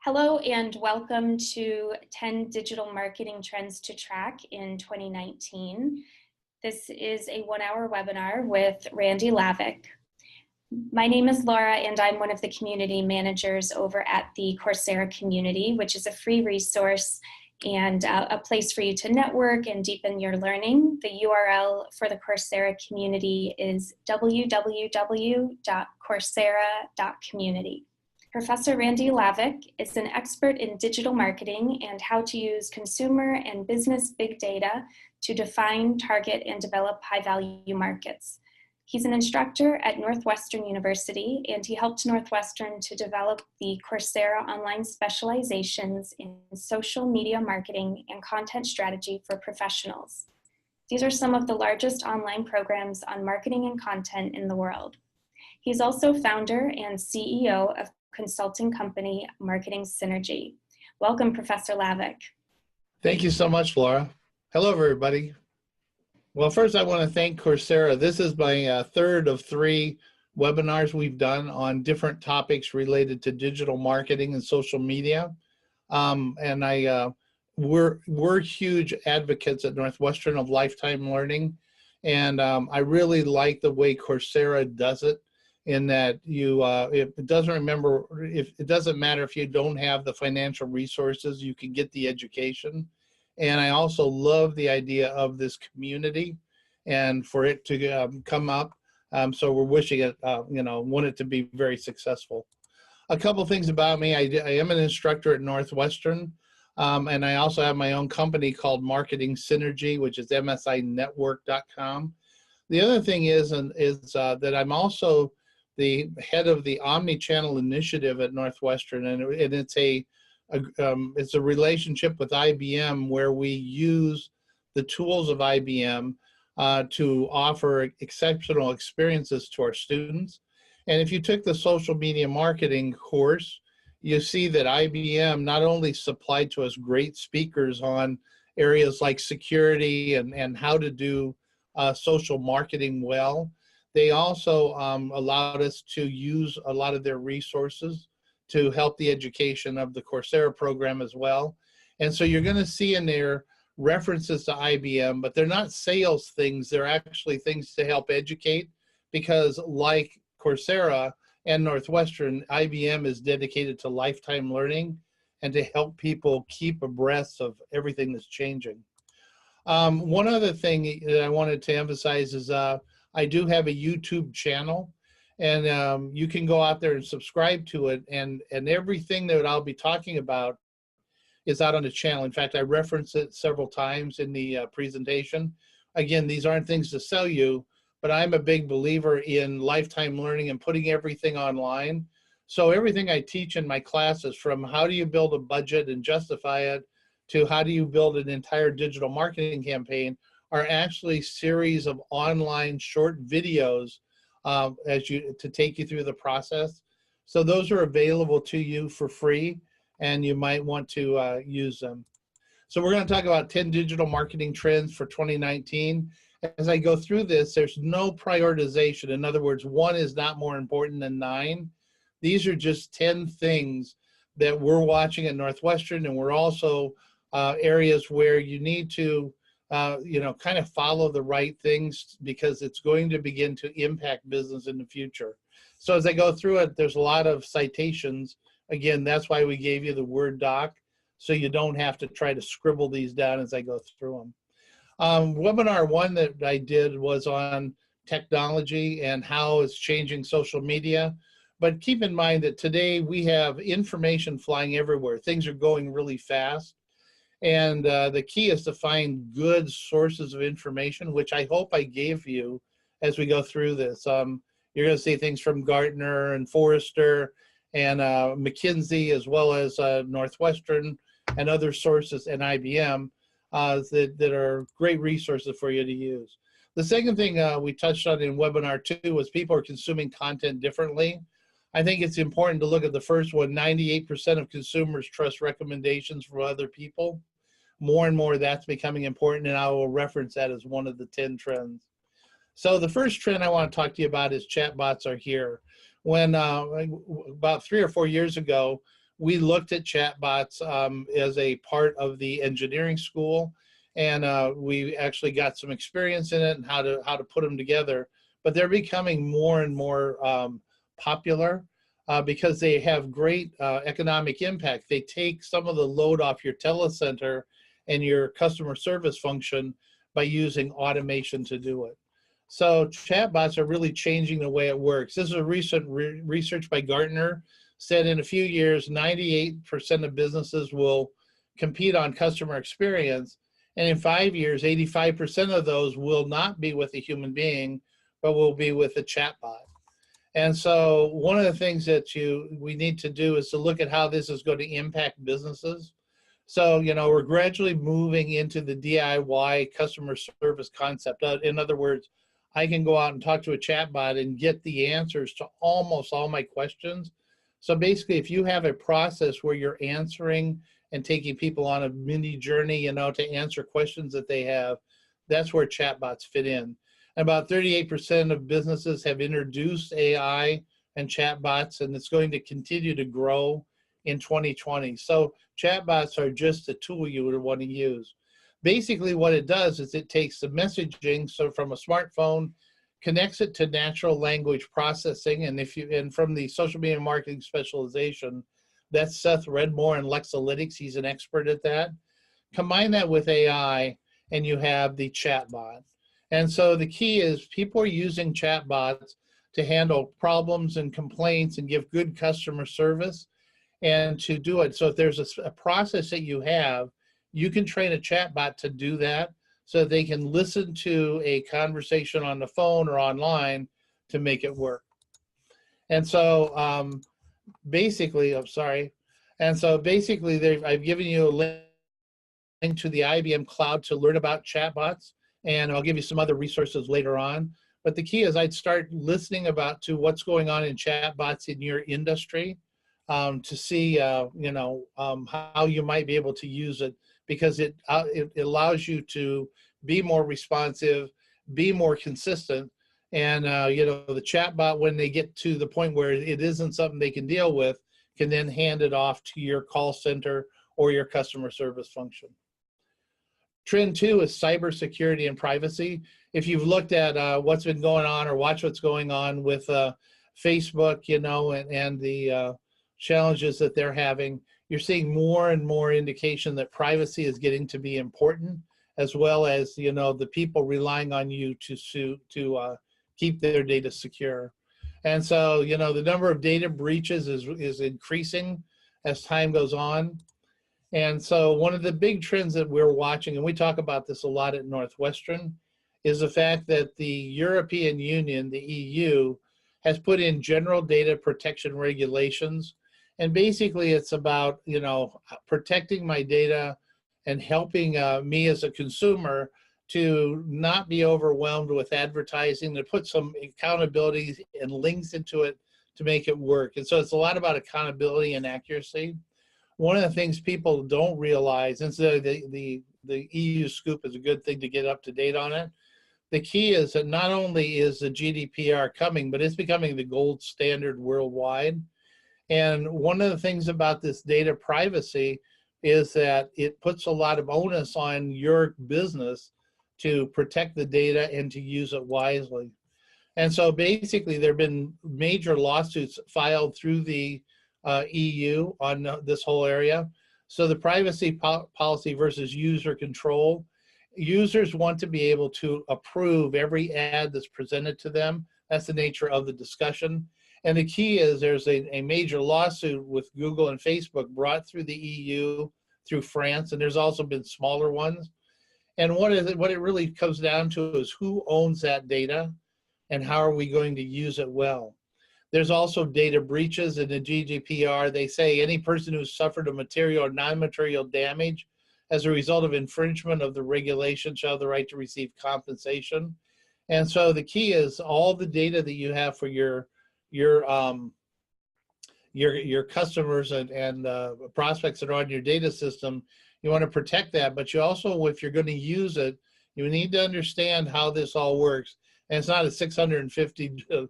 Hello and welcome to 10 Digital Marketing Trends to Track in 2019. This is a 1-hour webinar with Randy Lavick. My name is Laura and I'm one of the community managers over at the Coursera community, which is a free resource and a place for you to network and deepen your learning. The URL for the Coursera community is www.coursera.community. Professor Randy Lavick is an expert in digital marketing and how to use consumer and business big data to define, target, and develop high-value markets. He's an instructor at Northwestern University, and he helped Northwestern to develop the Coursera online specializations in social media marketing and content strategy for professionals. These are some of the largest online programs on marketing and content in the world. He's also founder and CEO of consulting company Marketing Synergy. Welcome, Professor Lavick. Thank you so much, Laura. Hello, everybody. Well, first I want to thank Coursera. This is my third of 3 webinars we've done on different topics related to digital marketing and social media. We're huge advocates at Northwestern of lifetime learning, and I really like the way Coursera does it. In that it doesn't matter if you don't have the financial resources, you can get the education. And I also love the idea of this community and for it to come up. So we're wishing it, want it to be very successful. A couple things about me: I am an instructor at Northwestern, and I also have my own company called Marketing Synergy, which is msinetwork.com. The other thing is that I'm also the head of the OmniChannel initiative at Northwestern, and it's a relationship with IBM where we use the tools of IBM to offer exceptional experiences to our students. And if you took the social media marketing course, you see that IBM not only supplied to us great speakers on areas like security and how to do social marketing well, they also allowed us to use a lot of their resources to help the education of the Coursera program as well. And so you're going to see in there references to IBM, but they're not sales things. They're actually things to help educate, because like Coursera and Northwestern, IBM is dedicated to lifetime learning and to help people keep abreast of everything that's changing. One other thing that I wanted to emphasize is I do have a YouTube channel, and you can go out there and subscribe to it, and everything that I'll be talking about is out on the channel. In fact, I reference it several times in the presentation. Again, these aren't things to sell you, but I'm a big believer in lifetime learning and putting everything online. So everything I teach in my classes, from how do you build a budget and justify it, to how do you build an entire digital marketing campaign, are actually series of online short videos to take you through the process. So those are available to you for free, and you might want to use them. So we're going to talk about 10 digital marketing trends for 2019. As I go through this, there's no prioritization. In other words, 1 is not more important than 9. These are just 10 things that we're watching at Northwestern, and we're also areas where you need to kind of follow the right things, because it's going to begin to impact business in the future. So as I go through it, there's a lot of citations. Again, that's why we gave you the Word doc, so you don't have to try to scribble these down as I go through them. Webinar 1 that I did was on technology and how it's changing social media. But keep in mind that today we have information flying everywhere. Things are going really fast. And the key is to find good sources of information, which I hope I gave you as we go through this. You're going to see things from Gartner and Forrester and McKinsey, as well as Northwestern and other sources, and IBM that are great resources for you to use. The second thing we touched on in webinar 2 was people are consuming content differently. I think it's important to look at the first one. 98% of consumers trust recommendations from other people. More and more that's becoming important, and I will reference that as one of the 10 trends. So the first trend I want to talk to you about is chatbots are here. When about 3 or 4 years ago, we looked at chatbots as a part of the engineering school, and we actually got some experience in it and how to put them together. But they're becoming more and more popular because they have great economic impact. They take some of the load off your telecenter and your customer service function by using automation to do it. So chatbots are really changing the way it works. This is a recent research by Gartner, said in a few years, 98% of businesses will compete on customer experience. And in 5 years, 85% of those will not be with a human being, but will be with a chatbot. And so one of the things that we need to do is to look at how this is going to impact businesses. So, we're gradually moving into the DIY customer service concept. In other words, I can go out and talk to a chatbot and get the answers to almost all my questions. So basically, if you have a process where you're answering and taking people on a mini journey, to answer questions that they have, that's where chatbots fit in. About 38% of businesses have introduced AI and chatbots, and it's going to continue to grow in 2020. So chatbots are just a tool you would want to use. Basically what it does is it takes the messaging, so from a smartphone, connects it to natural language processing, and from the social media marketing specialization, that's Seth Redmore and Lexalytics, he's an expert at that. Combine that with AI and you have the chatbot. And so the key is people are using chatbots to handle problems and complaints and give good customer service and to do it. So if there's a process that you have, you can train a chatbot to do that so that they can listen to a conversation on the phone or online to make it work. And so basically, I'm sorry. And so basically, I've given you a link to the IBM cloud to learn about chatbots, and I'll give you some other resources later on. But the key is I'd start listening to what's going on in chatbots in your industry to see, how you might be able to use it, because it allows you to be more responsive, be more consistent, and the chatbot, when they get to the point where it isn't something they can deal with, can then hand it off to your call center or your customer service function. Trend 2 is cybersecurity and privacy. If you've looked at what's been going on or watched what's going on with Facebook, and the challenges that they're having, you're seeing more and more indication that privacy is getting to be important, as well as the people relying on you to keep their data secure. And so the number of data breaches is increasing as time goes on. And so one of the big trends that we're watching, and we talk about this a lot at Northwestern, is the fact that the European Union, the EU, has put in general data protection regulations. And basically it's about, protecting my data and helping me as a consumer to not be overwhelmed with advertising, to put some accountability and links into it to make it work. And so it's a lot about accountability and accuracy. One of the things people don't realize, and so the EU scoop is a good thing to get up to date on it. The key is that not only is the GDPR coming, but it's becoming the gold standard worldwide. And one of the things about this data privacy is that it puts a lot of onus on your business to protect the data and to use it wisely. And so basically there have been major lawsuits filed through the EU on this whole area. So the privacy policy versus user control. Users want to be able to approve every ad that's presented to them. That's the nature of the discussion. And the key is there's a major lawsuit with Google and Facebook brought through the EU, through France, and there's also been smaller ones. And what it really comes down to is who owns that data and how are we going to use it well. There's also data breaches in the GDPR. They say any person who's suffered a material or non-material damage as a result of infringement of the regulation shall have the right to receive compensation. And so the key is all the data that you have for your customers and prospects that are on your data system, you want to protect that, but you also, if you're going to use it, you need to understand how this all works. And it's not a $650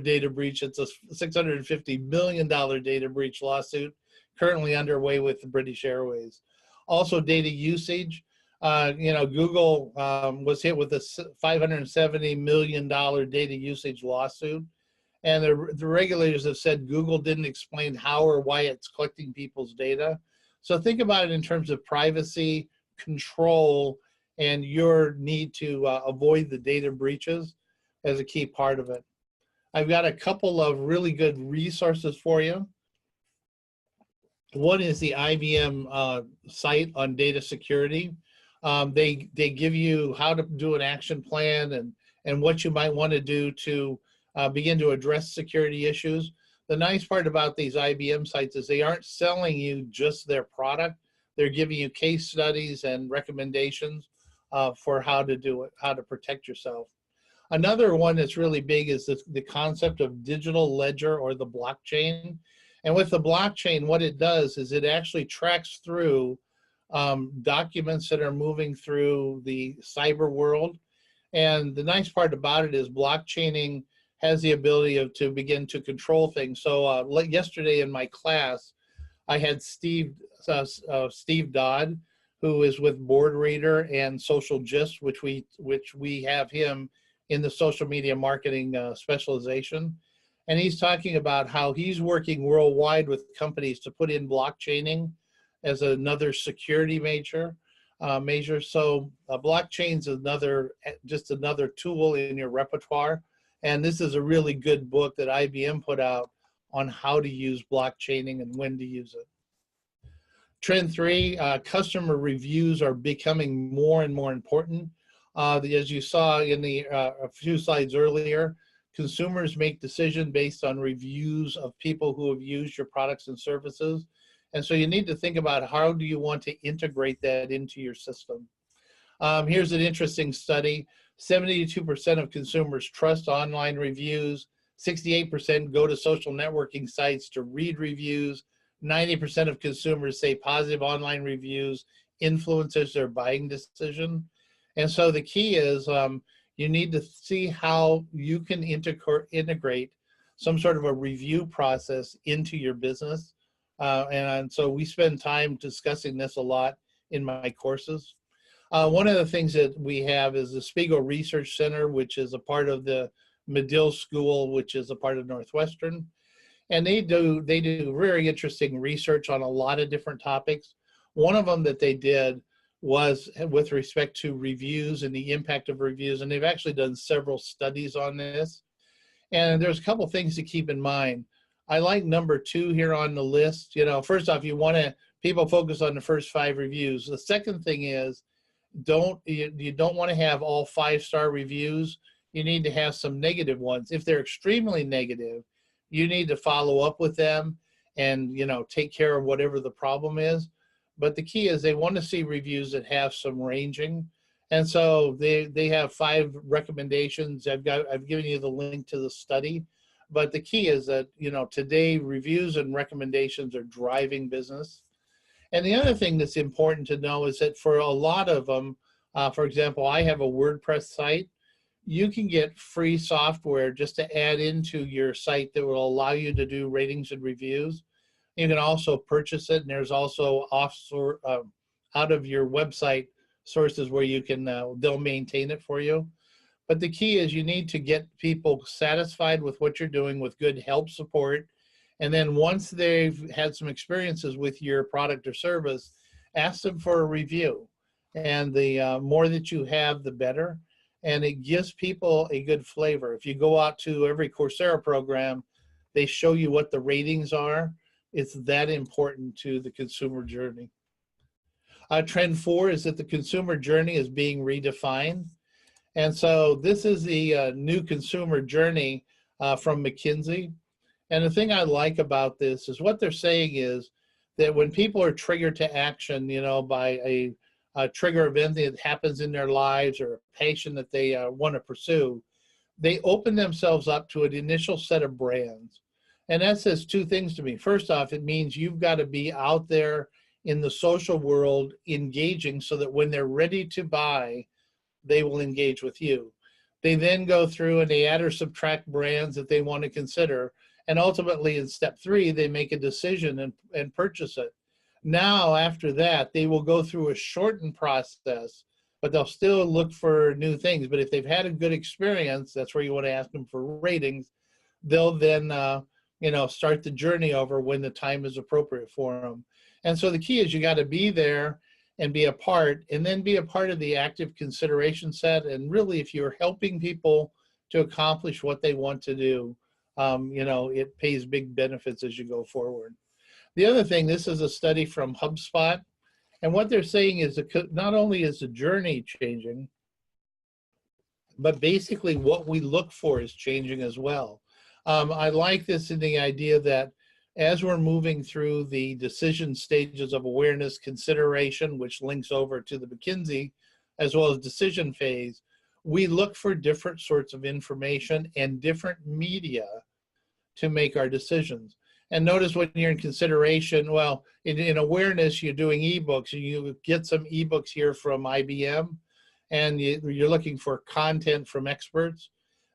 data breach, it's a $650 million data breach lawsuit. currently underway with the British Airways. Also, data usage. Google was hit with a $570 million data usage lawsuit. And the regulators have said Google didn't explain how or why it's collecting people's data. So think about it in terms of privacy, control, and your need to avoid the data breaches as a key part of it. I've got a couple of really good resources for you. One is the IBM site on data security. They give you how to do an action plan and what you might want to do to begin to address security issues. The nice part about these IBM sites is they aren't selling you just their product. They're giving you case studies and recommendations for how to do it, how to protect yourself. Another one that's really big is the concept of digital ledger or the blockchain. And with the blockchain, what it does is it actually tracks through documents that are moving through the cyber world. And the nice part about it is blockchaining has the ability to begin to control things. So yesterday in my class, I had Steve Dodd, who is with Board Reader and Social Gist, which we have him in the social media marketing specialization. And he's talking about how he's working worldwide with companies to put in blockchaining as another security measure. So blockchain's just another tool in your repertoire. And this is a really good book that IBM put out on how to use blockchaining and when to use it. Trend 3, customer reviews are becoming more and more important. As you saw in a few slides earlier, consumers make decisions based on reviews of people who have used your products and services. And so you need to think about how do you want to integrate that into your system. Here's an interesting study. 72% of consumers trust online reviews. 68% go to social networking sites to read reviews. 90% of consumers say positive online reviews influences their buying decision. And so the key is you need to see how you can integrate some sort of a review process into your business. And so we spend time discussing this a lot in my courses. One of the things that we have is the Spiegel Research Center, which is a part of the Medill School, which is a part of Northwestern. And they do very interesting research on a lot of different topics. One of them that they did was with respect to reviews and the impact of reviews. And they've actually done several studies on this. And there's a couple things to keep in mind. I like number 2 here on the list. First off, people focus on the first 5 reviews. The second thing is, you don't want to have all 5-star reviews. You need to have some negative ones. If they're extremely negative, you need to follow up with them and take care of whatever the problem is. But the key is they want to see reviews that have some ranging. And so they have 5 recommendations. I've given you the link to the study. But the key is that today reviews and recommendations are driving business. And the other thing that's important to know is that for a lot of them, for example, I have a WordPress site. You can get free software just to add into your site that will allow you to do ratings and reviews. You can also purchase it, and there's also out of your website sources where you can they'll maintain it for you. But the key is you need to get people satisfied with what you're doing with good help support. And then once they've had some experiences with your product or service, ask them for a review. And the more that you have, the better. And it gives people a good flavor. If you go out to every Coursera program, they show you what the ratings are. It's that important to the consumer journey. Trend 4 is that the consumer journey is being redefined. And so this is the new consumer journey from McKinsey. And the thing I like about this is what they're saying is that when people are triggered to action, by a trigger event that happens in their lives or a passion that they want to pursue, they open themselves up to an initial set of brands. And that says 2 things to me. First off, it means you've got to be out there in the social world engaging so that when they're ready to buy, they will engage with you. They then go through and they add or subtract brands that they want to consider. And ultimately in step 3, they make a decision and purchase it. Now, after that, they will go through a shortened process, but they'll still look for new things. But if they've had a good experience, that's where you want to ask them for ratings. They'll then, start the journey over when the time is appropriate for them. And so the key is you got to be there and be a part, and then be a part of the active consideration set. And really, if you're helping people to accomplish what they want to do, it pays big benefits as you go forward. The other thing, this is a study from HubSpot, and what they're saying is that not only is the journey changing, but basically what we look for is changing as well. I like this in the idea that as we're moving through the decision stages of awareness, consideration, which links over to the McKinsey, as well as decision phase, we look for different sorts of information and different media to make our decisions. And notice when you're in consideration, well, in awareness, you're doing eBooks, and you get some eBooks here from IBM, and you're looking for content from experts.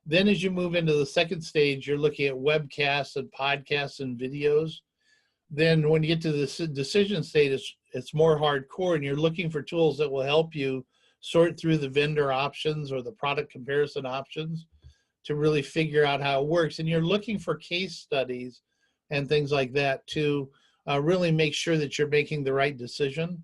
Then as you move into the second stage, you're looking at webcasts and podcasts and videos. Then when you get to the decision stage, it's more hardcore, and you're looking for tools that will help you sort through the vendor options or the product comparison options to really figure out how it works. And you're looking for case studies and things like that to really make sure that you're making the right decision.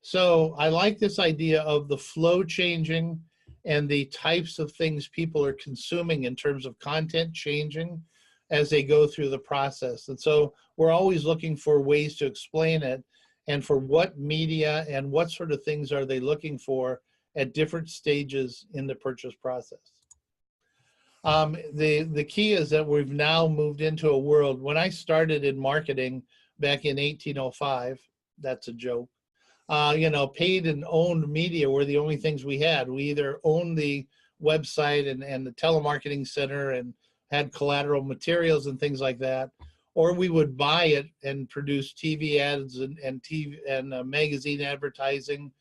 So I like this idea of the flow changing and the types of things people are consuming in terms of content changing as they go through the process. And so we're always looking for ways to explain it, and for what media and what sort of things are they looking for at different stages in the purchase process. The key is that we've now moved into a world. When I started in marketing back in 1805, that's a joke, paid and owned media were the only things we had. We either owned the website and the telemarketing center and had collateral materials and things like that, or we would buy it and produce TV ads and TV and magazine advertising.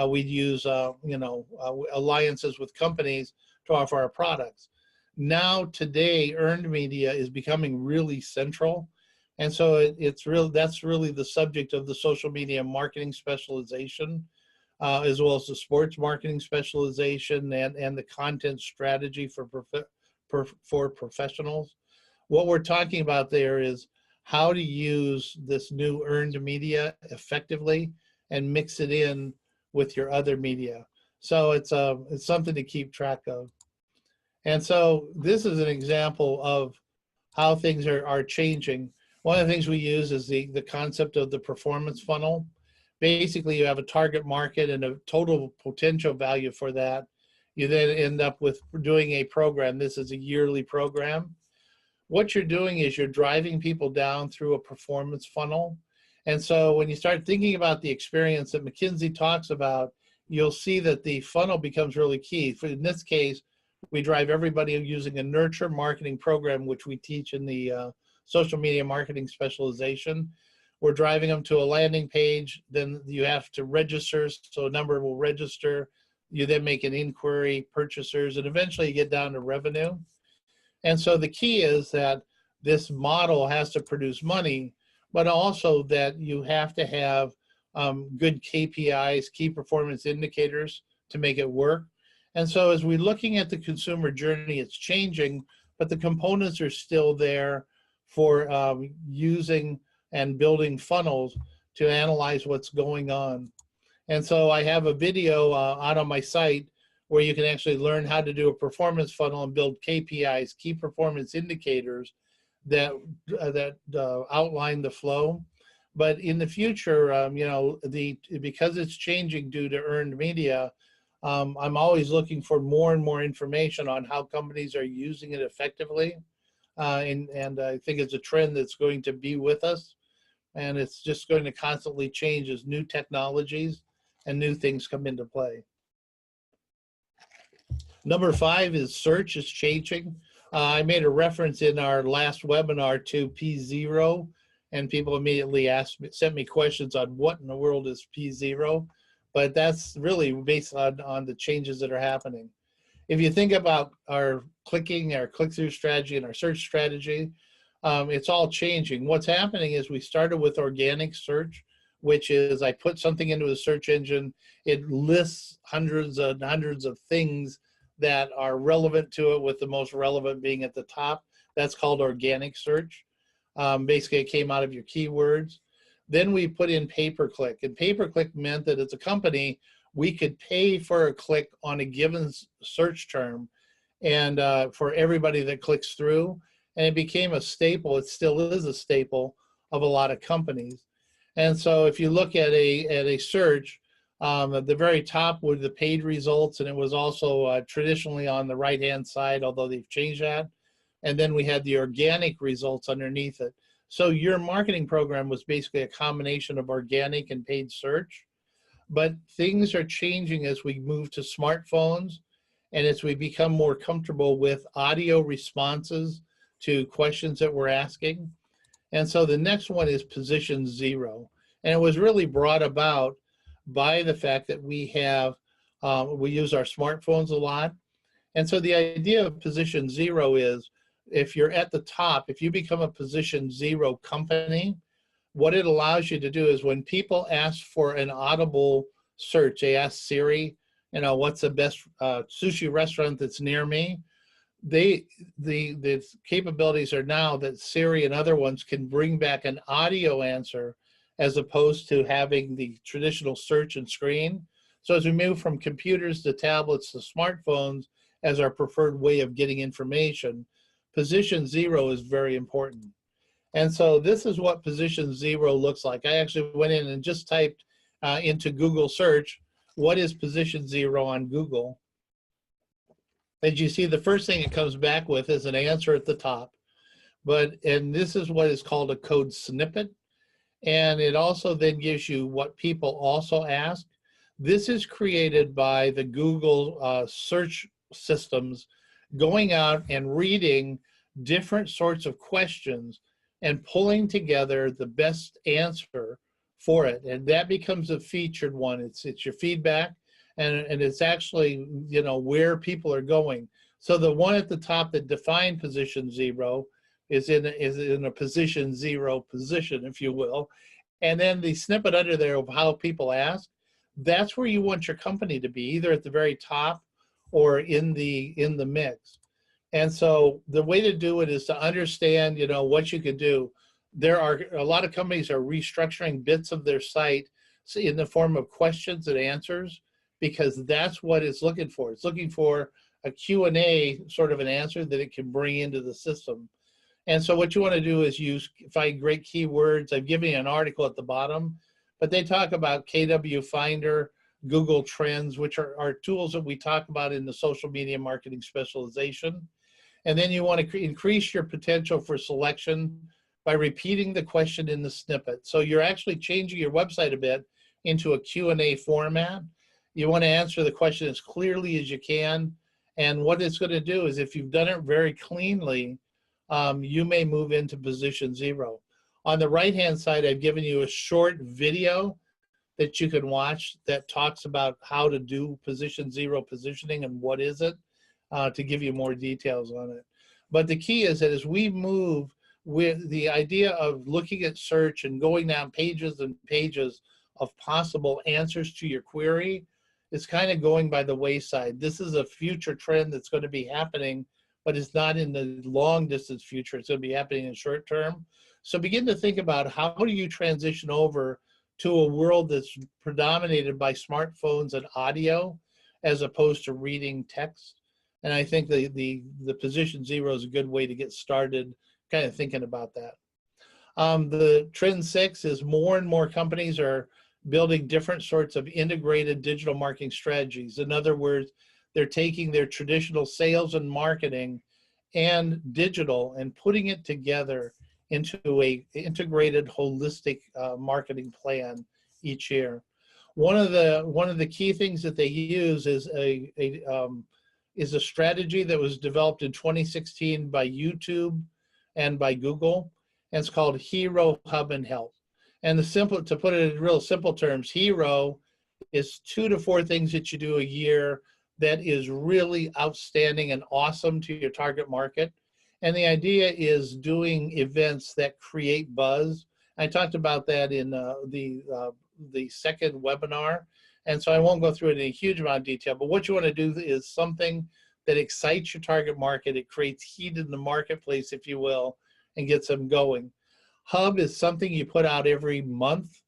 We'd use alliances with companies to offer our products. Now today, earned media is becoming really central. And so that's really the subject of the social media marketing specialization, as well as the sports marketing specialization and the content strategy for professionals. What we're talking about there is how to use this new earned media effectively and mix it in with your other media. So it's something to keep track of. And so this is an example of how things are changing. One of the things we use is the concept of the performance funnel. Basically, you have a target market and a total potential value for that. You then end up with doing a program. This is a yearly program. What you're doing is you're driving people down through a performance funnel. And so when you start thinking about the experience that McKinsey talks about, you'll see that the funnel becomes really key. In this case, we drive everybody using a nurture marketing program, which we teach in the social media marketing specialization. We're driving them to a landing page, then you have to register, so a number will register. You then make an inquiry, purchasers, and eventually you get down to revenue. And so the key is that this model has to produce money, but also that you have to have good KPIs, key performance indicators, to make it work. And so as we're looking at the consumer journey, it's changing, but the components are still there for using and building funnels to analyze what's going on. And so I have a video out on my site where you can actually learn how to do a performance funnel and build KPIs, key performance indicators that outline the flow. But in the future, because it's changing due to earned media, I'm always looking for more and more information on how companies are using it effectively. And I think it's a trend that's going to be with us. And it's just going to constantly change as new technologies and new things come into play. Number 5 is search is changing. I made a reference in our last webinar to P0, and people immediately sent me questions on what in the world is P0, but that's really based on the changes that are happening. if you think about our clicking, our click-through strategy, and our search strategy, it's all changing. What's happening is we started with organic search, which is I put something into a search engine, it lists hundreds and hundreds of things that are relevant to it, with the most relevant being at the top. That's called organic search. Basically, it came out of your keywords. Then we put in pay-per-click, and pay-per-click meant that as a company, we could pay for a click on a given search term, and for everybody that clicks through, and it became a staple. It still is a staple of a lot of companies. And so if you look at a search, at the very top were the paid results, and it was also traditionally on the right-hand side, although they've changed that. And then we had the organic results underneath it. So your marketing program was basically a combination of organic and paid search. But things are changing as we move to smartphones and as we become more comfortable with audio responses to questions that we're asking. And so the next one is position zero. And it was really brought about by the fact that we have, we use our smartphones a lot. And so the idea of position zero is, if you're at the top, if you become a position zero company, what it allows you to do is when people ask for an audible search, they ask Siri, you know, what's the best sushi restaurant that's near me? The capabilities are now that Siri and other ones can bring back an audio answer as opposed to having the traditional search and screen. So as we move from computers to tablets to smartphones as our preferred way of getting information, position zero is very important. And so this is what position zero looks like. I actually went in and just typed into Google search, what is position zero on Google? As you see, the first thing it comes back with is an answer at the top. And this is what is called a code snippet. And it also then gives you what people also ask. This is created by the Google search systems going out and reading different sorts of questions and pulling together the best answer for it. And that becomes a featured one. It's your feedback, and it's actually, you know, where people are going. So the one at the top that defined position zero is in a position zero position, if you will. And then the snippet under there of how people ask, that's where you want your company to be, either at the very top or in the mix. And so the way to do it is to understand, you know, what you could do. There are a lot of companies are restructuring bits of their site in the form of questions and answers, because that's what it's looking for. It's looking for a Q&A sort of an answer that it can bring into the system. And so what you want to do is find great keywords. I've given you an article at the bottom, but they talk about KW Finder, Google Trends, which are tools that we talk about in the social media marketing specialization. And then you want to increase your potential for selection by repeating the question in the snippet. So you're actually changing your website a bit into a Q&A format. You want to answer the question as clearly as you can. And what it's going to do is, if you've done it very cleanly, you may move into position zero. On the right-hand side, I've given you a short video that you can watch that talks about how to do position zero positioning and what is it, to give you more details on it. But the key is that as we move with the idea of looking at search and going down pages and pages of possible answers to your query, it's kind of going by the wayside. This is a future trend that's going to be happening, but it's not in the long distance future. It's going to be happening in short term. So begin to think about, how do you transition over to a world that's predominated by smartphones and audio as opposed to reading text? And I think the position zero is a good way to get started kind of thinking about that. The trend 6 is more and more companies are building different sorts of integrated digital marketing strategies. In other words, they're taking their traditional sales and marketing and digital and putting it together into a integrated, holistic marketing plan each year. One of the key things that they use is a strategy that was developed in 2016 by YouTube and by Google, and it's called Hero, Hub, and Help. And to put it in real simple terms, Hero is 2 to 4 things that you do a year that is really outstanding and awesome to your target market. And the idea is doing events that create buzz. I talked about that in the second webinar. And so I won't go through it in a huge amount of detail, but what you want to do is something that excites your target market. It creates heat in the marketplace, if you will, and gets them going. Hub is something you put out every month,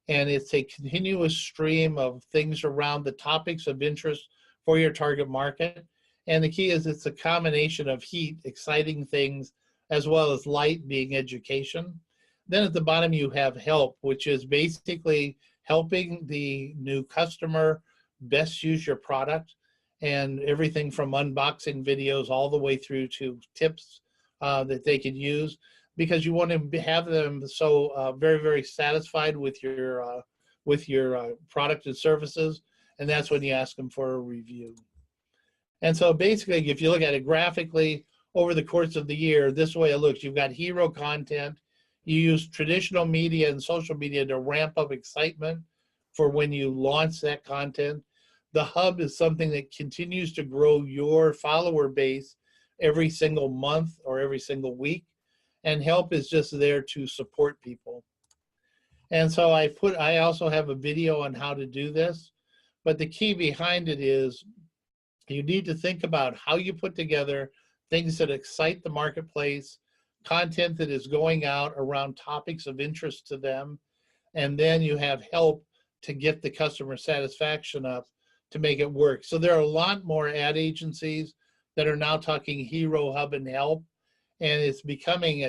and it's a continuous stream of things around the topics of interest for your target market. And the key is it's a combination of heat, exciting things, as well as light being education. Then at the bottom you have help, which is basically helping the new customer best use your product, and everything from unboxing videos all the way through to tips that they could use, because you want to have them so very, very satisfied with your product and services, and that's when you ask them for a review. And so basically, if you look at it graphically over the course of the year, this way it looks. You've got hero content. You use traditional media and social media to ramp up excitement for when you launch that content. The hub is something that continues to grow your follower base every single month or every single week. And help is just there to support people. And so I also have a video on how to do this, but the key behind it is you need to think about how you put together things that excite the marketplace, content that is going out around topics of interest to them, and then you have help to get the customer satisfaction up to make it work. So there are a lot more ad agencies that are now talking hero, hub, and help, and it's becoming,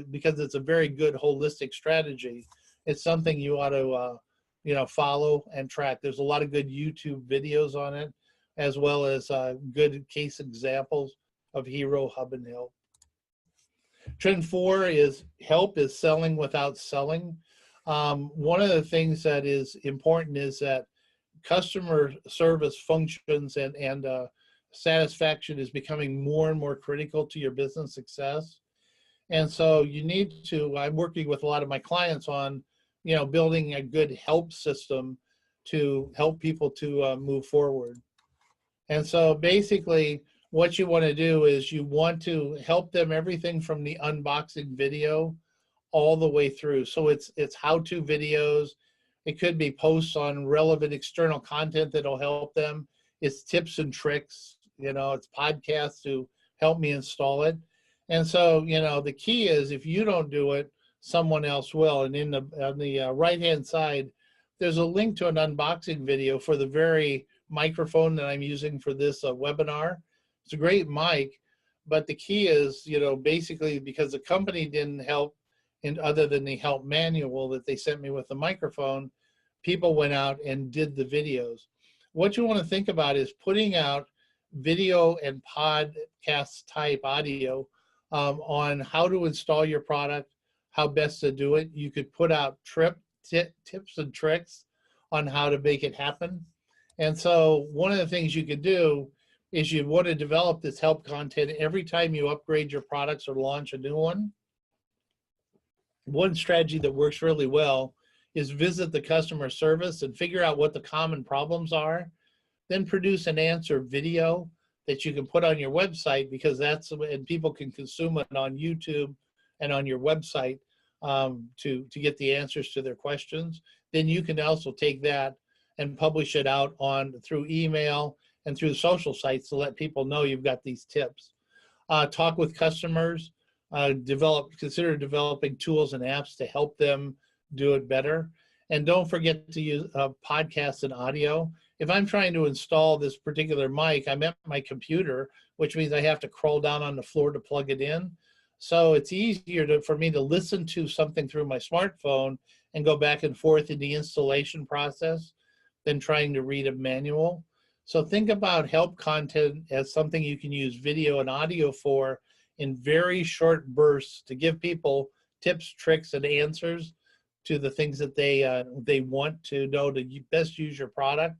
because it's a very good holistic strategy, it's something you ought to follow and track. There's a lot of good YouTube videos on it, as well as good case examples of hero, hub, and help. Trend 4 is help is selling without selling. One of the things that is important is that customer service functions and satisfaction is becoming more and more critical to your business success. And so you need to, I'm working with a lot of my clients on, building a good help system to help people to move forward. And so basically what you want to do is you want to help them everything from the unboxing video all the way through. So it's how-to videos. It could be posts on relevant external content that'll help them. It's tips and tricks, it's podcasts to help me install it. And so, the key is if you don't do it, someone else will. And on the right-hand side, there's a link to an unboxing video for the very microphone that I'm using for this webinar. It's a great mic, but the key is, basically because the company didn't help, and other than the help manual that they sent me with the microphone, people went out and did the videos. What you want to think about is putting out video and podcast type audio on how to install your product, how best to do it. You could put out tips and tricks on how to make it happen. And so one of the things you could do is you want to develop this help content every time you upgrade your products or launch a new one. One strategy that works really well is visit the customer service and figure out what the common problems are, then produce an answer video that you can put on your website, because and people can consume it on YouTube and on your website to get the answers to their questions. Then you can also take that and publish it out through email and through social sites to let people know you've got these tips. Talk with customers, consider developing tools and apps to help them do it better. And don't forget to use podcasts and audio. If I'm trying to install this particular mic, I'm at my computer, which means I have to crawl down on the floor to plug it in. So it's easier for me to listen to something through my smartphone and go back and forth in the installation process than trying to read a manual. So think about help content as something you can use video and audio for in very short bursts to give people tips, tricks, and answers to the things that they want to know to best use your product,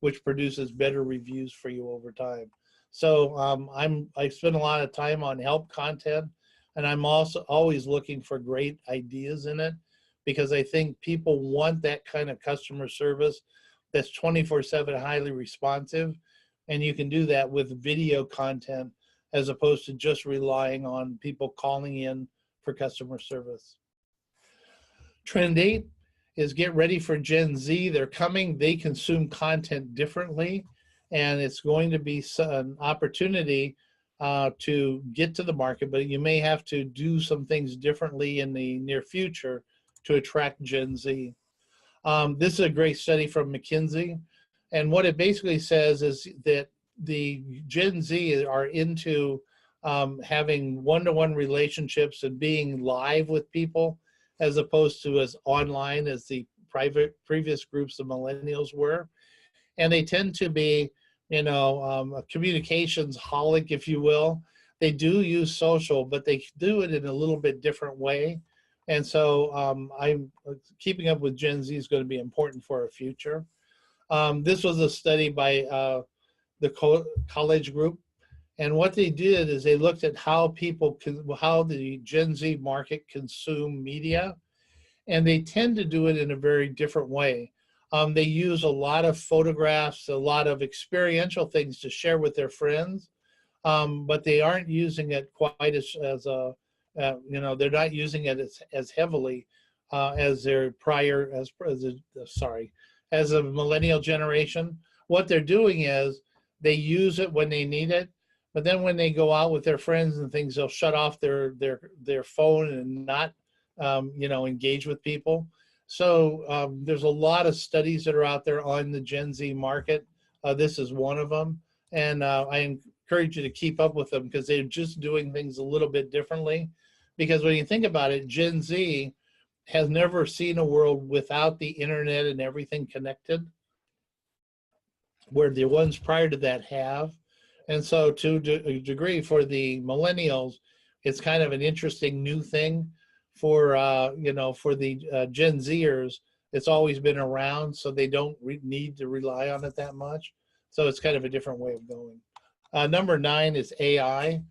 which produces better reviews for you over time. So I spend a lot of time on help content, and I'm also always looking for great ideas in it, because I think people want that kind of customer service that's 24/7 highly responsive. And you can do that with video content as opposed to just relying on people calling in for customer service. Trend 8 is get ready for Gen Z. They're coming, they consume content differently, and it's going to be an opportunity to get to the market, but you may have to do some things differently in the near future to attract Gen Z. This is a great study from McKinsey, and what it basically says is that the Gen Z are into having one-to-one relationships and being live with people as opposed to as online as the previous groups of millennials were. And they tend to be, you know, a communications holic, if you will. They do use social, but they do it in a little bit different way. And so I'm keeping up with Gen Z is going to be important for our future. This was a study by the college group. And what they did is they looked at how how the Gen Z market consume media, and they tend to do it in a very different way. They use a lot of photographs, a lot of experiential things to share with their friends, but they aren't using it quite as you know, they're not using it as heavily as their as a millennial generation. What they're doing is they use it when they need it, but then when they go out with their friends and things, they'll shut off their phone and not you know, engage with people. So there's a lot of studies that are out there on the Gen Z market. This is one of them, and I encourage you to keep up with them because they're just doing things a little bit differently. Because when you think about it, Gen Z has never seen a world without the internet and everything connected, where the ones prior to that have. And so to a degree for the millennials, it's kind of an interesting new thing. For you know, for the Gen Zers, it's always been around, so they don't need to rely on it that much. So it's kind of a different way of going. Number 9 is AI.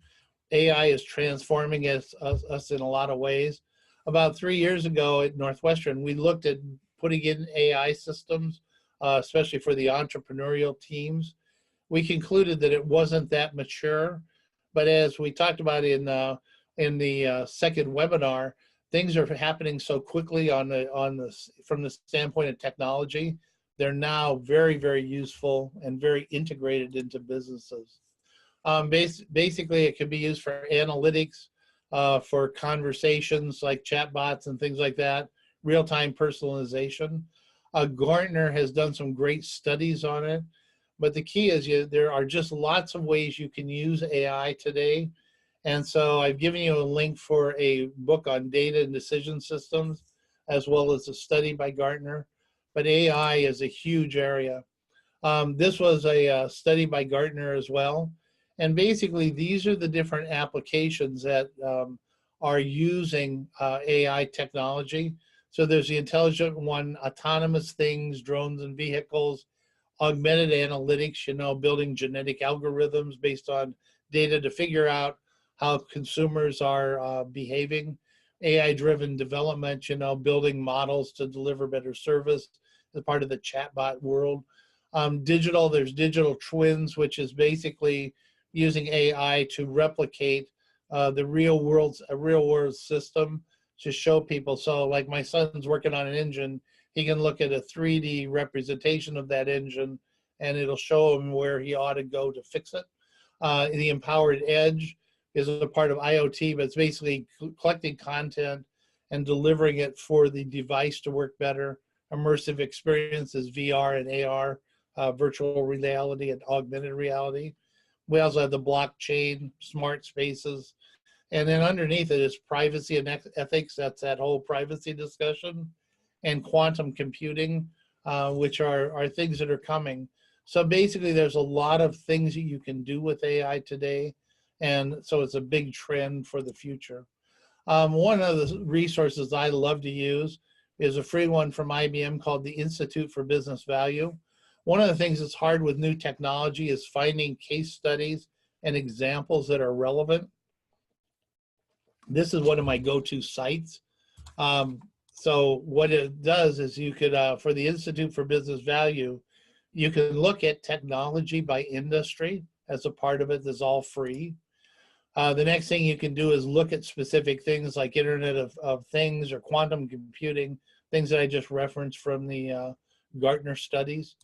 AI is transforming us in a lot of ways. About 3 years ago at Northwestern, we looked at putting in AI systems, especially for the entrepreneurial teams. We concluded that it wasn't that mature, but as we talked about in the second webinar, things are happening so quickly from the standpoint of technology. They're now very, very useful and very integrated into businesses. Basically, it can be used for analytics, for conversations like chatbots and things like that, real-time personalization. Gartner has done some great studies on it, but the key is there are just lots of ways you can use AI today. And so I've given you a link for a book on data and decision systems, as well as a study by Gartner. But AI is a huge area. This was a study by Gartner as well. And basically, these are the different applications that are using AI technology. So there's the intelligent one, autonomous things, drones and vehicles, augmented analytics, you know, building genetic algorithms based on data to figure out how consumers are behaving, AI-driven development, you know, building models to deliver better service as part of the chatbot world. Digital, there's digital twins, which is basically using AI to replicate the real world system to show people. So like my son's working on an engine, he can look at a 3D representation of that engine and it'll show him where he ought to go to fix it. The empowered edge is a part of IoT, but it's basically collecting content and delivering it for the device to work better. Immersive experiences, VR and AR, virtual reality and augmented reality. We also have the blockchain, smart spaces, and then underneath it is privacy and ethics. That's that whole privacy discussion, and quantum computing, which are things that are coming. So basically, there's a lot of things that you can do with AI today. And so it's a big trend for the future. One of the resources I love to use is a free one from IBM called the Institute for Business Value. One of the things that's hard with new technology is finding case studies and examples that are relevant. This is one of my go-to sites. So what it does is you could, for the Institute for Business Value, You can look at technology by industry as a part of it. That's all free. The next thing you can do is look at specific things like Internet of Things or quantum computing, things that I just referenced from the Gartner studies.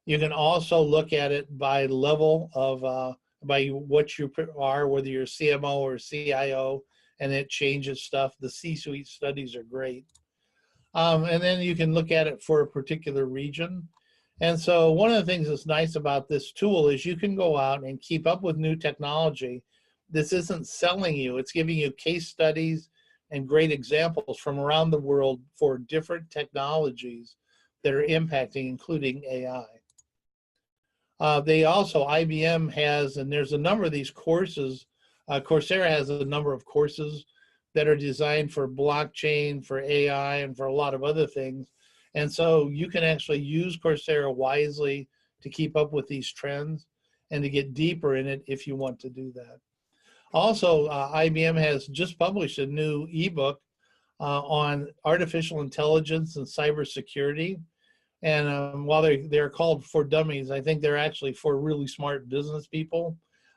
You can also look at it by level of, by what you are, whether you're CMO or CIO, and it changes stuff. The C-suite studies are great. And then you can look at it for a particular region. And so one of the things that's nice about this tool is you can go out and keep up with new technology. This isn't selling you, it's giving you case studies and great examples from around the world for different technologies that are impacting, including AI. They also, IBM has, and there's a number of these courses, Coursera has a number of courses that are designed for blockchain, for AI, and for a lot of other things. And so you can actually use Coursera wisely to keep up with these trends and to get deeper in it if you want to do that. Also, IBM has just published a new ebook on artificial intelligence and cybersecurity. And while they're called for dummies, I think they're actually for really smart business people.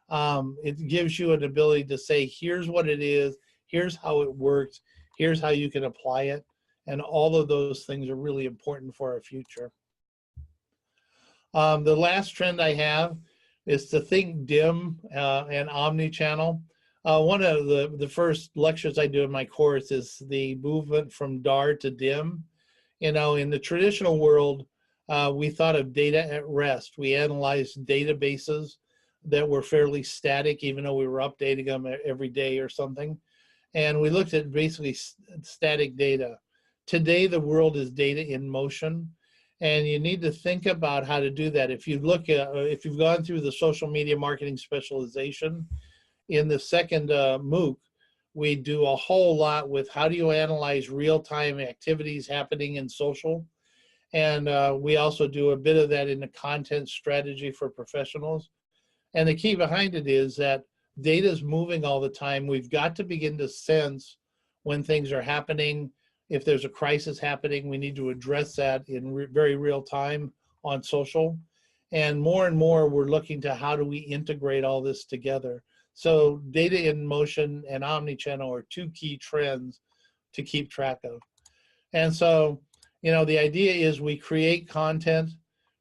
It gives you an ability to say, here's what it is, here's how it works, here's how you can apply it. And all of those things are really important for our future. The last trend I have is to think dim and omni-channel. One of the first lectures I do in my course is the movement from DAR to DIM. You know, in the traditional world, we thought of data at rest. We analyzed databases that were fairly static, even though we were updating them every day or something. And we looked at basically static data. Today, the world is data in motion, and you need to think about how to do that. If you look at, if you've gone through the social media marketing specialization, in the second MOOC, we do a whole lot with how do you analyze real-time activities happening in social. And we also do a bit of that in the content strategy for professionals. And the key behind it is that data is moving all the time. We've got to begin to sense when things are happening. If there's a crisis happening, we need to address that in very real time on social. And more, we're looking to how do we integrate all this together. So data in motion and omni-channel are two key trends to keep track of. And so, you know, the idea is we create content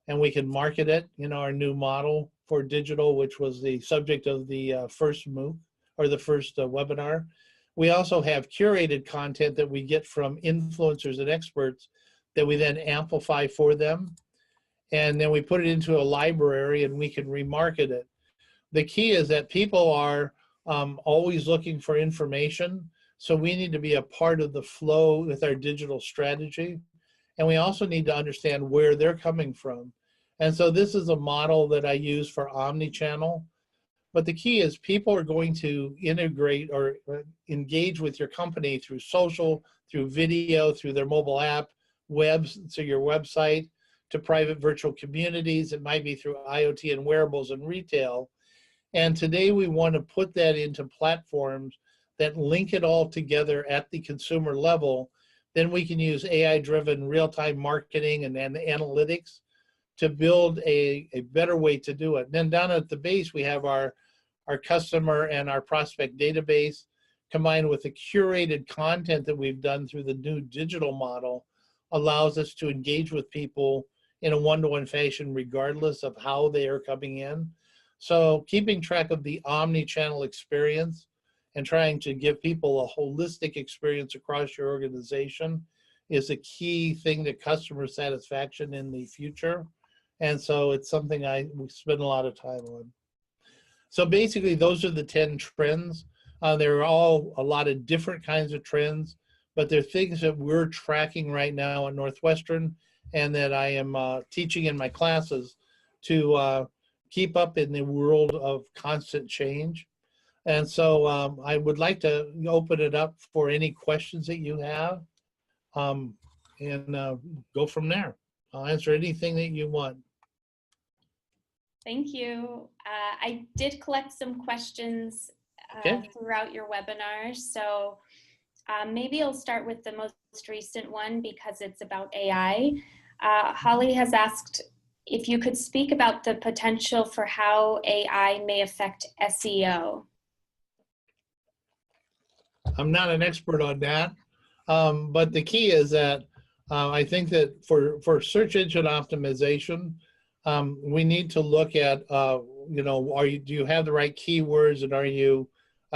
and we can market it. You know, our new model for digital, which was the subject of the first MOOC or the first webinar. We also have curated content that we get from influencers and experts that we then amplify for them. And then we put it into a library and we can remarket it. The key is that people are always looking for information. So we need to be a part of the flow with our digital strategy. And we also need to understand where they're coming from. And so this is a model that I use for omni-channel. But the key is people are going to integrate or engage with your company through social, through video, through their mobile app, webs, so your website, to private virtual communities. It might be through IoT and wearables and retail. And today we want to put that into platforms that link it all together at the consumer level. Then we can use AI-driven real-time marketing and analytics to build a better way to do it. And then down at the base, we have our customer and our prospect database combined with the curated content that we've done through the new digital model allows us to engage with people in a one-to-one fashion regardless of how they are coming in. So keeping track of the omni-channel experience and trying to give people a holistic experience across your organization is a key thing to customer satisfaction in the future. And so it's something we spend a lot of time on. So basically, those are the 10 trends. There are all a lot of different kinds of trends, but they're things that we're tracking right now at Northwestern and that I am teaching in my classes to keep up in the world of constant change. And so I would like to open it up for any questions that you have and go from there. I'll answer anything that you want. Thank you. I did collect some questions throughout your webinar. So maybe I'll start with the most recent one because it's about AI. Holly has asked, if you could speak about the potential for how AI may affect SEO. I'm not an expert on that, but the key is that I think that for search engine optimization, we need to look at, you know, do you have the right keywords, and are you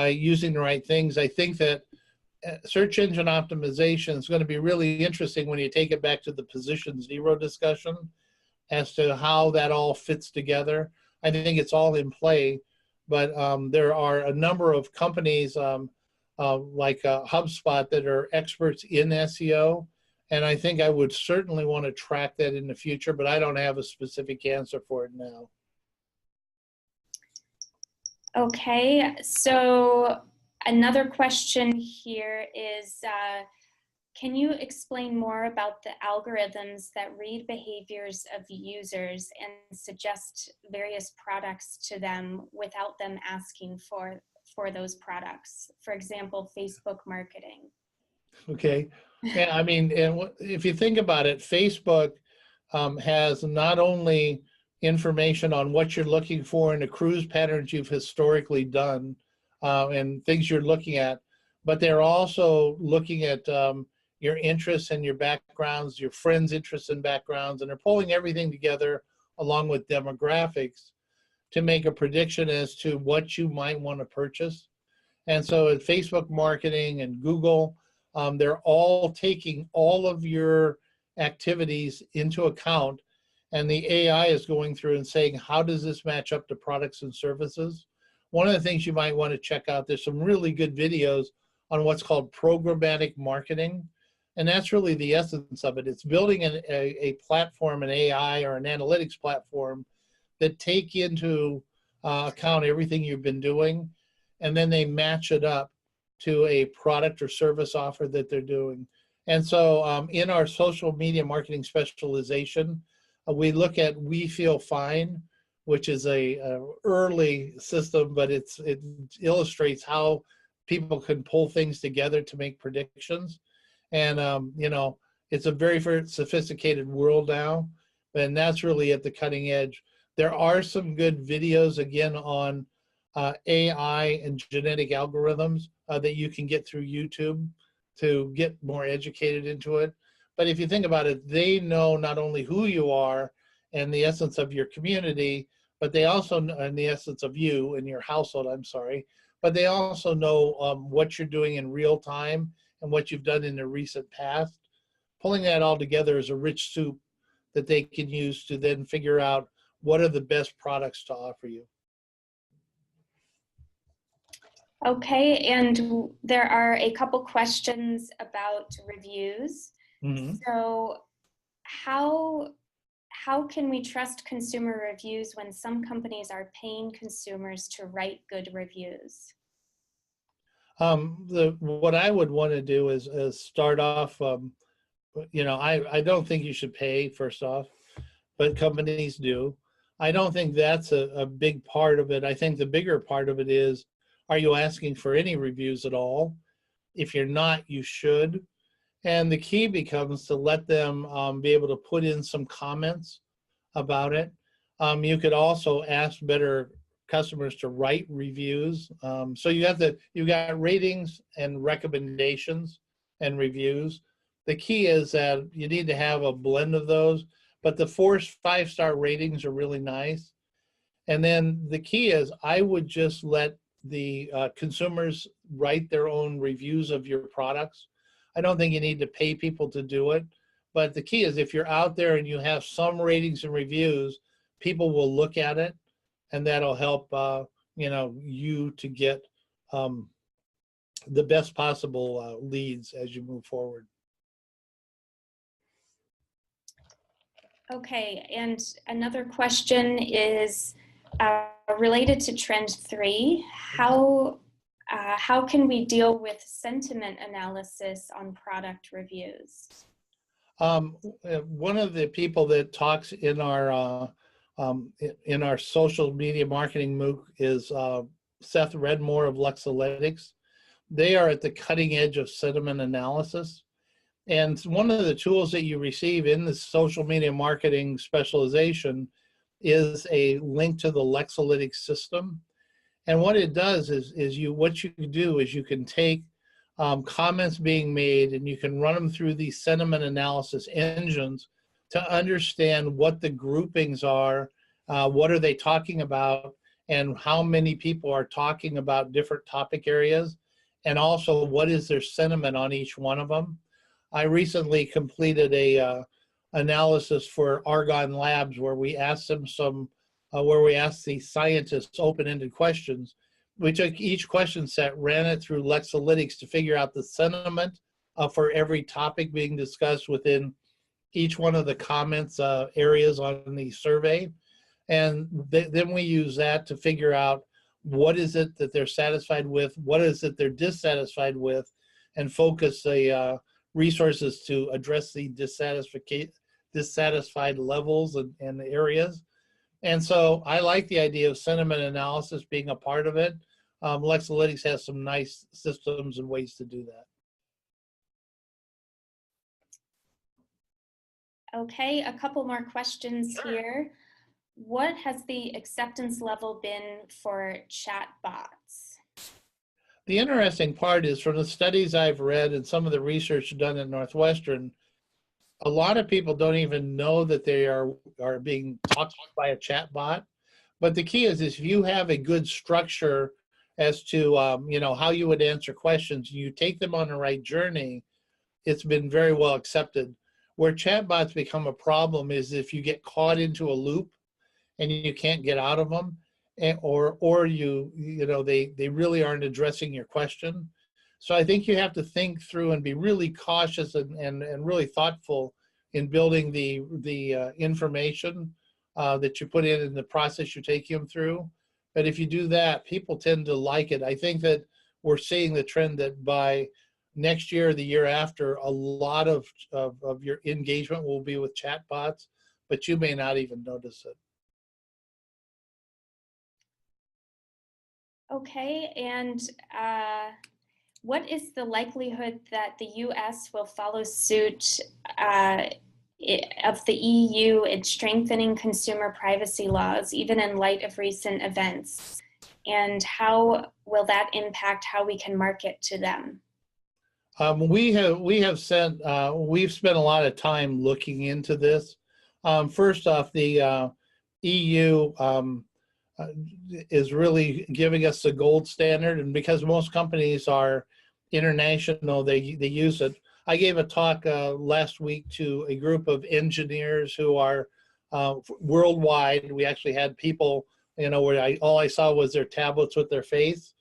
using the right things? I think that search engine optimization is going to be really interesting when you take it back to the position zero discussion as to how that all fits together. I think it's all in play, but there are a number of companies like HubSpot that are experts in SEO. And I think I would certainly want to track that in the future, but I don't have a specific answer for it now. Okay, so another question here is, can you explain more about the algorithms that read behaviors of users and suggest various products to them without them asking for those products? For example, Facebook marketing. Okay. Yeah, I mean, if you think about it, Facebook has not only information on what you're looking for and the cruise patterns you've historically done and things you're looking at, but they're also looking at your interests and your backgrounds, your friends' interests and backgrounds, and they're pulling everything together along with demographics to make a prediction as to what you might want to purchase. And so at Facebook marketing and Google, they're all taking all of your activities into account, and the AI is going through and saying, how does this match up to products and services? One of the things you might want to check out, there's some really good videos on what's called programmatic marketing. And that's really the essence of it. It's building a platform, an AI or an analytics platform that take into account everything you've been doing, and then they match it up to a product or service offer that they're doing. And so in our social media marketing specialization, we look at We Feel Fine, which is a early system, but it illustrates how people can pull things together to make predictions. And, you know, it's a very, very sophisticated world now, and that's really at the cutting edge. There are some good videos, again, on AI and genetic algorithms that you can get through YouTube to get more educated into it. But if you think about it, they know not only who you are and the essence of your community, but they also know, and the essence of you and your household, I'm sorry, but they also know what you're doing in real time and what you've done in the recent past. Pulling that all together is a rich soup that they can use to then figure out what are the best products to offer you. Okay, and there are a couple questions about reviews. Mm-hmm. So how can we trust consumer reviews when some companies are paying consumers to write good reviews? What I would want to do is start off, you know, I don't think you should pay, first off, but companies do. I don't think that's a big part of it. I think the bigger part of it is, are you asking for any reviews at all? If you're not, you should. And the key becomes to let them be able to put in some comments about it. You could also ask better customers to write reviews. So you got ratings and recommendations and reviews. The key is that you need to have a blend of those, but the 4-5-star ratings are really nice. And then the key is, I would just let the consumers write their own reviews of your products. I don't think you need to pay people to do it, but the key is, if you're out there and you have some ratings and reviews, people will look at it, and that'll help you know, you to get the best possible leads as you move forward. Okay, and another question is related to trend 3. How can we deal with sentiment analysis on product reviews? One of the people that talks in our social media marketing MOOC is Seth Redmore of Luxalytics. They are at the cutting edge of sentiment analysis. And one of the tools that you receive in the social media marketing specialization is a link to the Lexalytics system. And what it does is what you can do is you can take comments being made and you can run them through these sentiment analysis engines to understand what the groupings are, what are they talking about, and how many people are talking about different topic areas, and also what is their sentiment on each one of them. I recently completed a analysis for Argonne Labs where we asked them where we asked the scientists open-ended questions. We took each question set, ran it through Lexalytics to figure out the sentiment for every topic being discussed within each one of the comments areas on the survey. And then we use that to figure out what is it that they're satisfied with, what is it they're dissatisfied with, and focus the resources to address the dissatisfied levels and areas. And so I like the idea of sentiment analysis being a part of it. Lexalytics has some nice systems and ways to do that. Okay, a couple more questions here. What has the acceptance level been for chatbots? The interesting part is from the studies I've read and some of the research done at Northwestern, a lot of people don't even know that they are being talked by a chatbot. But the key is if you have a good structure as to how you would answer questions, you take them on the right journey, it's been very well accepted. Where chatbots become a problem is if you get caught into a loop and you can't get out of them, or they really aren't addressing your question. So I think you have to think through and be really cautious and really thoughtful in building the information that you put in the process you're taking them through. But if you do that, people tend to like it. I think that we're seeing the trend that by next year or the year after, a lot of your engagement will be with chatbots, but you may not even notice it. Okay, and what is the likelihood that the US will follow suit of the EU in strengthening consumer privacy laws, even in light of recent events? And how will that impact how we can market to them? We've spent a lot of time looking into this. First off, the EU is really giving us the gold standard, and because most companies are international, they use it. I gave a talk last week to a group of engineers who are worldwide. We actually had people, where all I saw was their tablets with their face,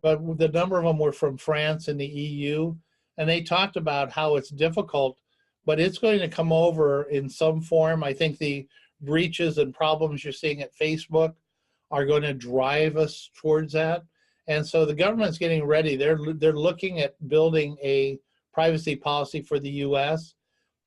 but the number of them were from France and the EU, and they talked about how it's difficult, but it's going to come over in some form. I think the breaches and problems you're seeing at Facebook are going to drive us towards that. And so the government's getting ready. They're looking at building a privacy policy for the US.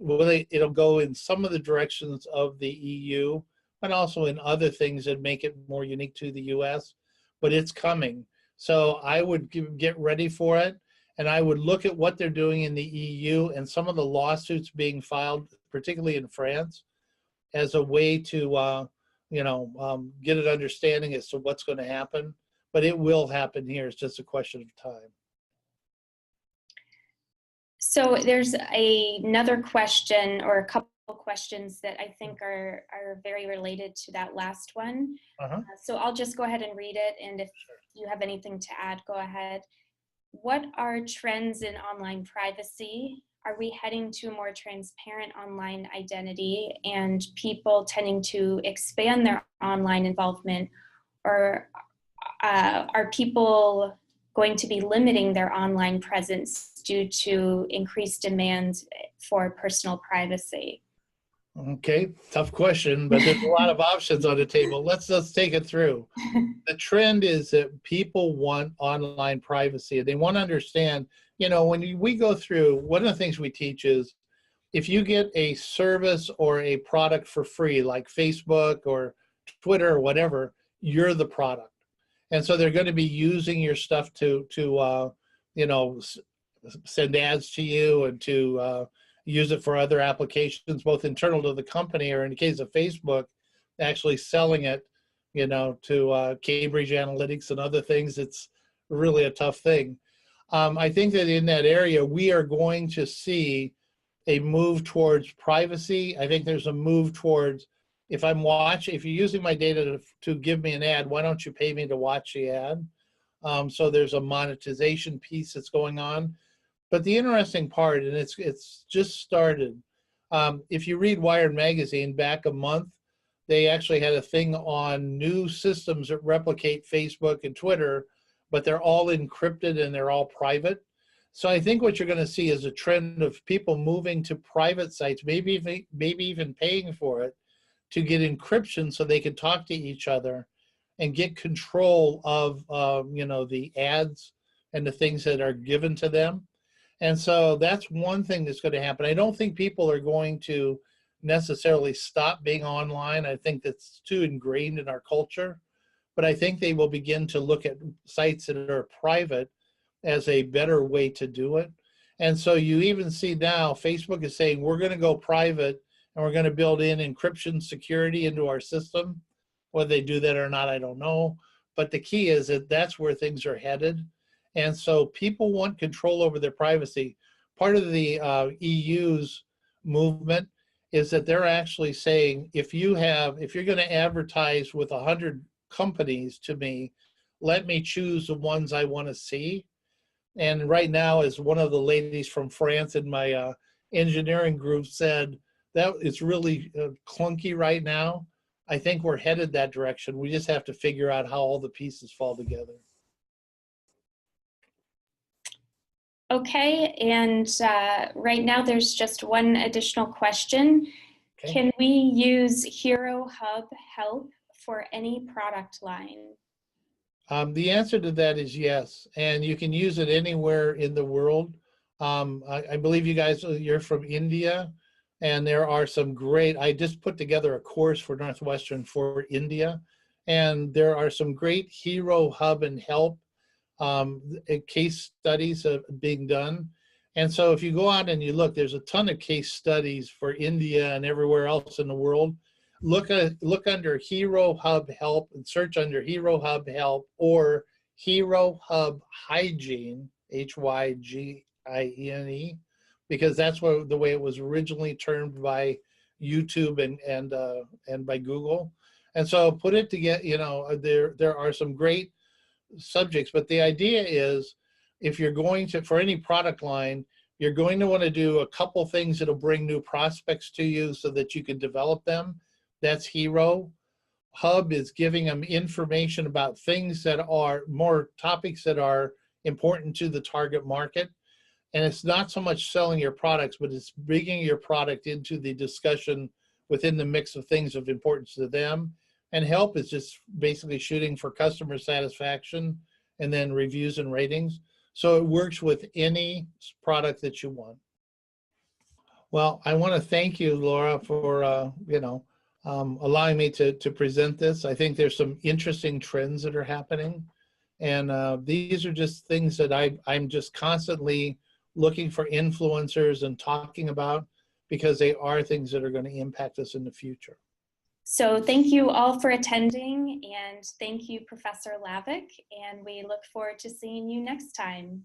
It'll go in some of the directions of the EU, but also in other things that make it more unique to the US, but it's coming. So I would get ready for it, and I would look at what they're doing in the EU and some of the lawsuits being filed, particularly in France, as a way to get an understanding as to what's going to happen. But it will happen here. It's just a question of time. So there's another question, or a couple questions that I think are very related to that last one. So I'll just go ahead and read it, and if you have anything to add, go ahead. What are trends in online privacy? Are we heading to a more transparent online identity and people tending to expand their online involvement, or are people going to be limiting their online presence due to increased demands for personal privacy? Okay, tough question, but there's a lot of options on the table. Let's take it through. The trend is that people want online privacy. They want to understand, when we go through, one of the things we teach is if you get a service or a product for free, like Facebook or Twitter or whatever, you're the product. And so they're going to be using your stuff to send ads to you and to use it for other applications, both internal to the company or in the case of Facebook, actually selling it, you know, to Cambridge Analytics and other things. It's really a tough thing. I think that in that area, we are going to see a move towards privacy. I think there's a move towards, if you're using my data to give me an ad, why don't you pay me to watch the ad? So there's a monetization piece that's going on. But the interesting part, and it's just started, if you read Wired Magazine back a month, they actually had a thing on new systems that replicate Facebook and Twitter, but they're all encrypted and they're all private. So I think what you're going to see is a trend of people moving to private sites, maybe even paying for it, to get encryption so they can talk to each other and get control of you know, the ads and the things that are given to them. And so that's one thing that's going to happen. I don't think people are going to necessarily stop being online. I think that's too ingrained in our culture. But I think they will begin to look at sites that are private as a better way to do it. And so you even see now Facebook is saying, we're going to go private and we're going to build in encryption security into our system. Whether they do that or not, I don't know. But the key is that that's where things are headed. And so people want control over their privacy. Part of the EU's movement is that they're actually saying, if you're going to advertise with 100 companies to me, let me choose the ones I want to see. And right now, as one of the ladies from France in my engineering group said, that it's really clunky right now. I think we're headed that direction. We just have to figure out how all the pieces fall together. Okay, and right now there's just one additional question. Okay. Can we use Hero Hub help for any product line? The answer to that is yes, and you can use it anywhere in the world. I believe you guys, you're from India, and there are some great, I just put together a course for Northwestern for India, and there are some great Hero Hub and help case studies being done. And so if you go out and you look, there's a ton of case studies for India and everywhere else in the world. Look under Hero Hub Help and search under Hero Hub Help or Hero Hub Hygiene, Hygiene, because that's the way it was originally termed by YouTube and by Google. And so put it together, you know, there are some great subjects, but the idea is, if you're going to, for any product line, you're going to want to do a couple things that'll bring new prospects to you so that you can develop them. That's Hero. Hub is giving them information about things that are more topics that are important to the target market. And it's not so much selling your products, but it's bringing your product into the discussion within the mix of things of importance to them. And help is just basically shooting for customer satisfaction and then reviews and ratings. So it works with any product that you want. Well, I want to thank you, Laura, for you know, allowing me to present this. I think there's some interesting trends that are happening. And these are just things that I'm just constantly looking for influencers and talking about, because they are things that are going to impact us in the future. So thank you all for attending, and thank you, Professor Lavick, and we look forward to seeing you next time.